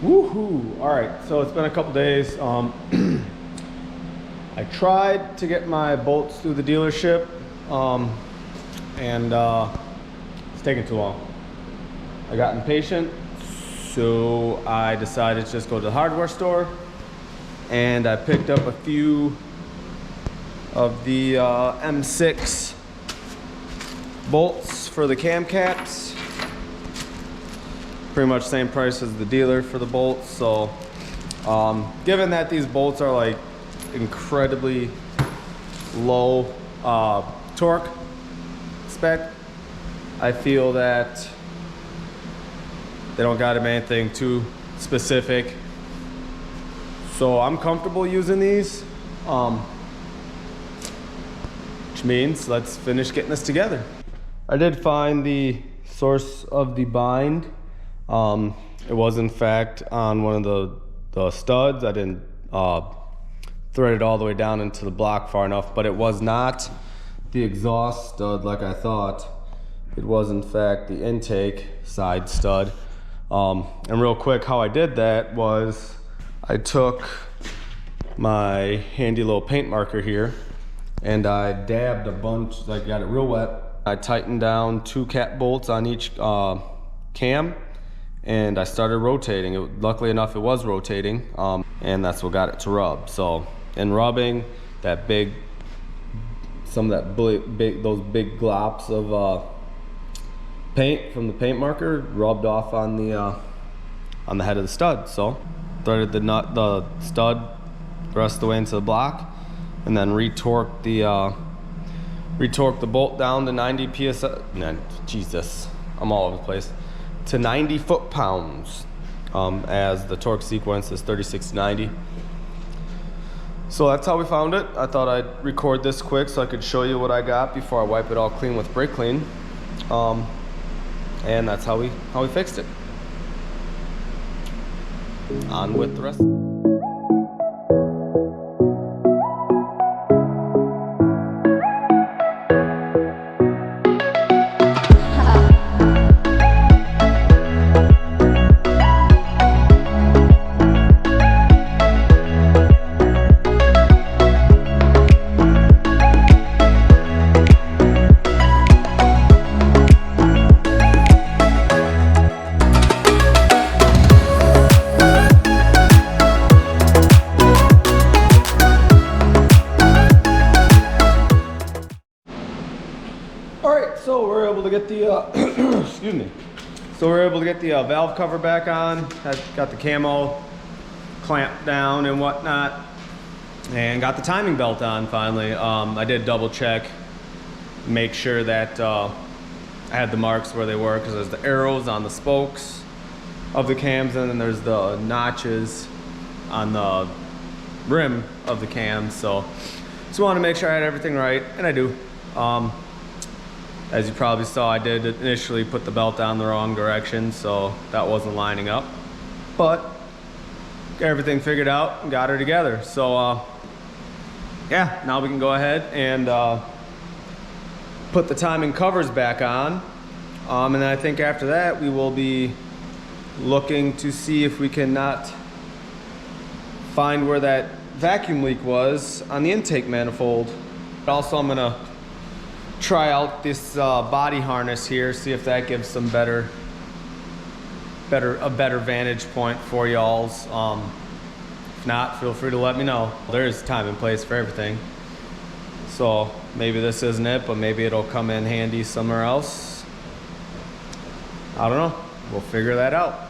Woohoo! All right, so it's been a couple days. I tried to get my bolts through the dealership, and it's taking too long. I got impatient, so I decided to just go to the hardware store, and I picked up a few of the M6 bolts for the cam caps. Pretty much same price as the dealer for the bolts. So given that these bolts are like incredibly low torque spec, I feel that they don't got anything too specific. So I'm comfortable using these, which means let's finish getting this together. I did find the source of the bind. It was in fact on one of the studs. I didn't thread it all the way down into the block far enough, but it was not the exhaust stud like I thought. It was in fact the intake side stud. And real quick, how I did that was I took my handy little paint marker here and I dabbed a bunch, I got it real wet. I tightened down 2 cap bolts on each cam, and I started rotating it. Luckily enough, it was rotating, and that's what got it to rub. So in rubbing, that some of that those big glops of paint from the paint marker rubbed off on the head of the stud. So threaded the stud the rest of the way into the block, and then retorqued the bolt down to 90 psi. Jesus, I'm all over the place. To 90 foot-pounds, as the torque sequence is 36 to 90. So that's how we found it. I thought I'd record this quick so I could show you what I got before I wipe it all clean with brake clean. And that's how we fixed it. On with the rest. So we're able to get the excuse me. So we're able to get the valve cover back on. Got the camo clamp down and whatnot, and got the timing belt on finally. I did double check, make sure that I had the marks where they were, because there's the arrows on the spokes of the cams, and then there's the notches on the rim of the cams. So just wanted to make sure I had everything right, and I do. As you probably saw, I did initially put the belt down the wrong direction, so that wasn't lining up. But got everything figured out and got her together. So yeah, now we can go ahead and put the timing covers back on. And then I think after that, we will be looking to see if we cannot find where that vacuum leak was on the intake manifold. Also, I'm gonna try out this body harness here, see if that gives some better vantage point for y'all's. If not, feel free to let me know. There's time and place for everything. So maybe this isn't it, but maybe it'll come in handy somewhere else. I don't know. We'll figure that out.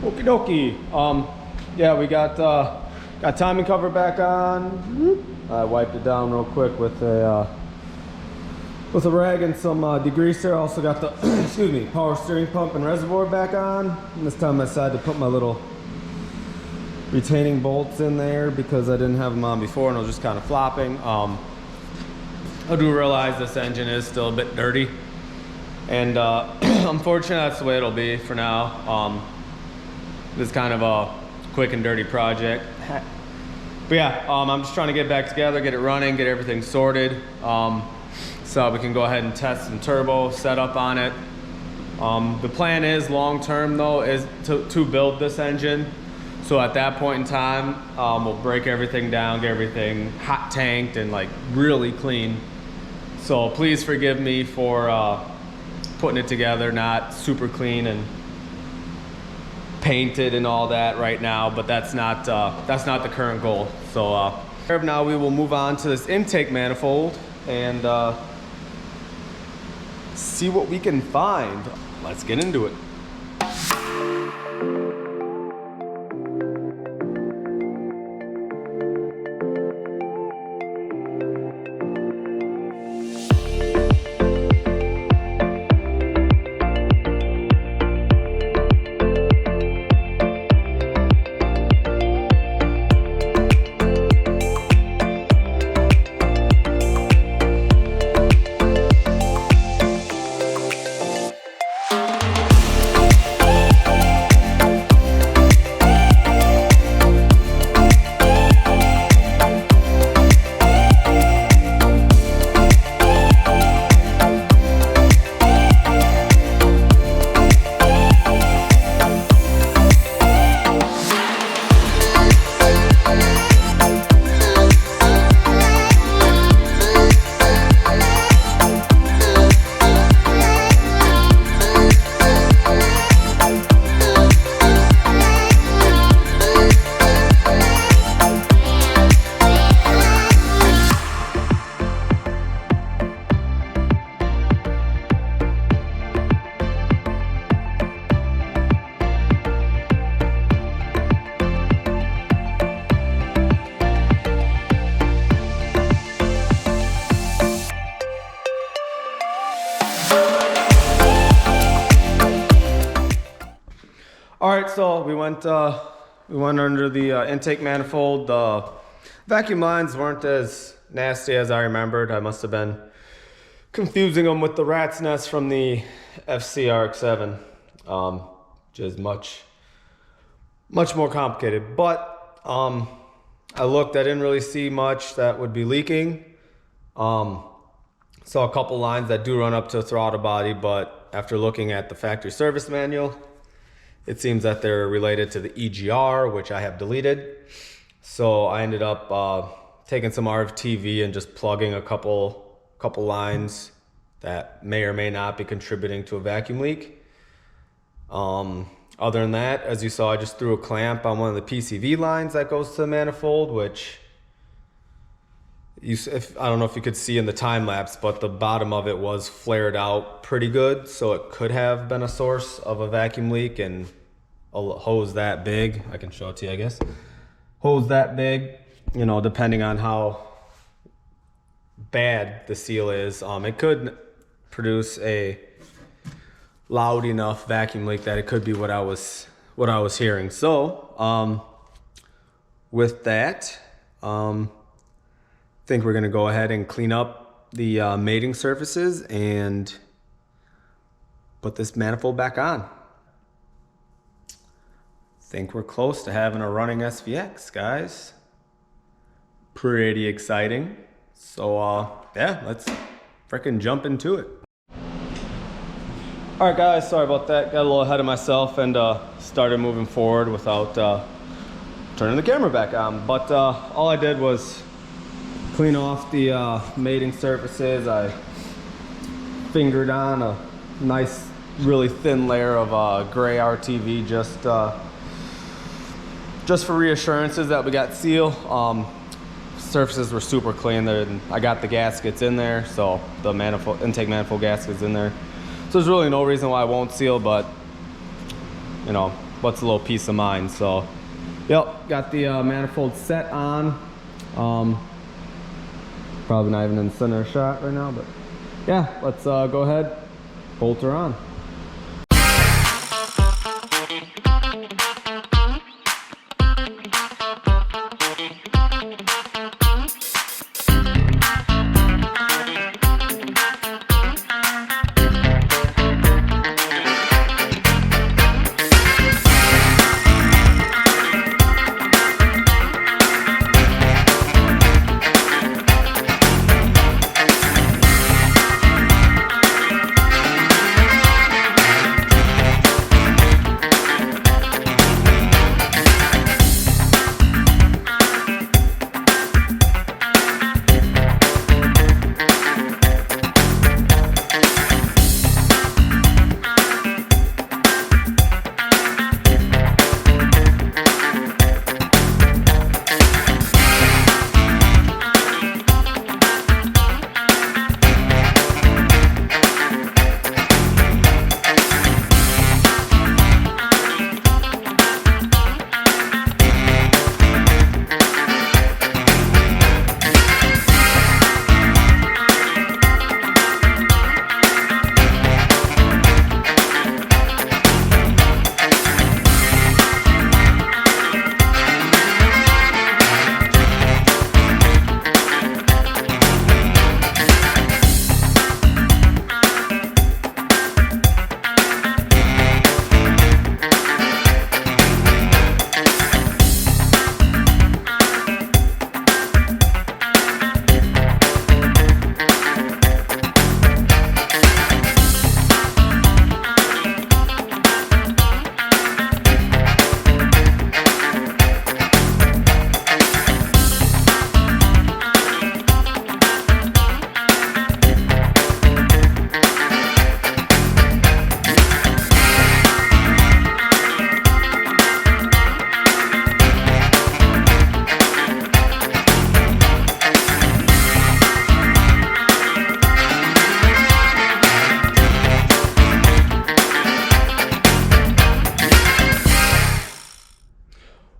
Okie dokie. Yeah, we got timing cover back on. I wiped it down real quick with a rag and some degreaser. Also got the excuse me, power steering pump and reservoir back on. And this time I decided to put my little retaining bolts in there because I didn't have them on before and I was just kind of flopping. I do realize this engine is still a bit dirty, and unfortunately that's the way it'll be for now. This is kind of a quick and dirty project. But yeah, I'm just trying to get back together, get it running, get everything sorted, so we can go ahead and test some turbo setup on it. The plan is long term though is to build this engine. So at that point in time, we'll break everything down, get everything hot tanked and like really clean. So please forgive me for putting it together, not super clean and painted and all that right now, but that's not the current goal. So now we will move on to this intake manifold and see what we can find. Let's get into it. All right, so we went under the intake manifold. The vacuum lines weren't as nasty as I remembered. I must have been confusing them with the rat's nest from the FCRX7, which is much more complicated. But I looked, I didn't really see much that would be leaking. Saw a couple lines that do run up to the throttle body, but after looking at the factory service manual, it seems that they're related to the EGR, which I have deleted. So I ended up taking some RFTV and just plugging a couple lines that may or may not be contributing to a vacuum leak. Other than that, as you saw, I just threw a clamp on one of the PCV lines that goes to the manifold, which I don't know if you could see in the time lapse, but the bottom of it was flared out pretty good, so it could have been a source of a vacuum leak. And a hose that big, I can show it to you, I guess. Hose that big, you know, depending on how bad the seal is, it could produce a loud enough vacuum leak that it could be what I was hearing. So with that, I think we're gonna go ahead and clean up the mating surfaces and put this manifold back on. Think we're close to having a running SVX, guys. Pretty exciting. So yeah, let's freaking jump into it. All right, guys, sorry about that. Got a little ahead of myself and started moving forward without turning the camera back on. But all I did was clean off the mating surfaces. I fingered on a nice, really thin layer of gray RTV just for reassurances that we got seal. Surfaces were super clean there. I got the gaskets in there, so the intake manifold gaskets in there. So there's really no reason why I won't seal, but you know, what's a little peace of mind. So, yep, got the manifold set on. Probably not even in the center shot right now, but yeah, let's go ahead, bolt her on.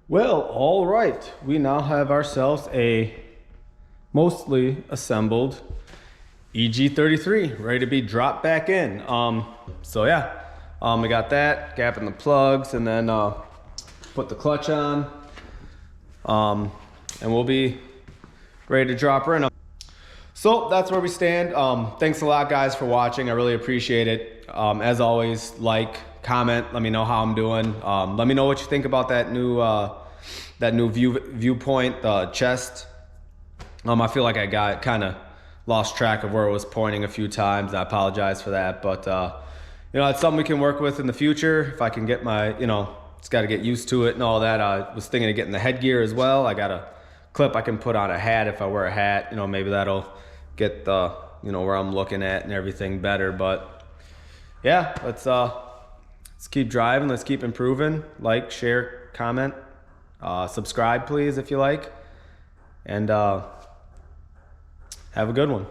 Well, all right, we now have ourselves a mostly assembled EG33 ready to be dropped back in. So yeah, we got that, gap in the plugs, and then put the clutch on, and we'll be ready to drop her in. So that's where we stand. Thanks a lot, guys, for watching. I really appreciate it. As always, like, comment, let me know how I'm doing. Let me know what you think about that new viewpoint, the chest. I feel like I got kind of lost track of where it was pointing a few times. I apologize for that, but you know, it's something we can work with in the future. If I can get my, you know, just got to get used to it and all that. I was thinking of getting the headgear as well. I got a clip I can put on a hat if I wear a hat. You know, maybe that'll get the, you know, where I'm looking at and everything better. But yeah, let's keep driving. Let's keep improving. Like, share, comment, subscribe, please, if you like, and have a good one.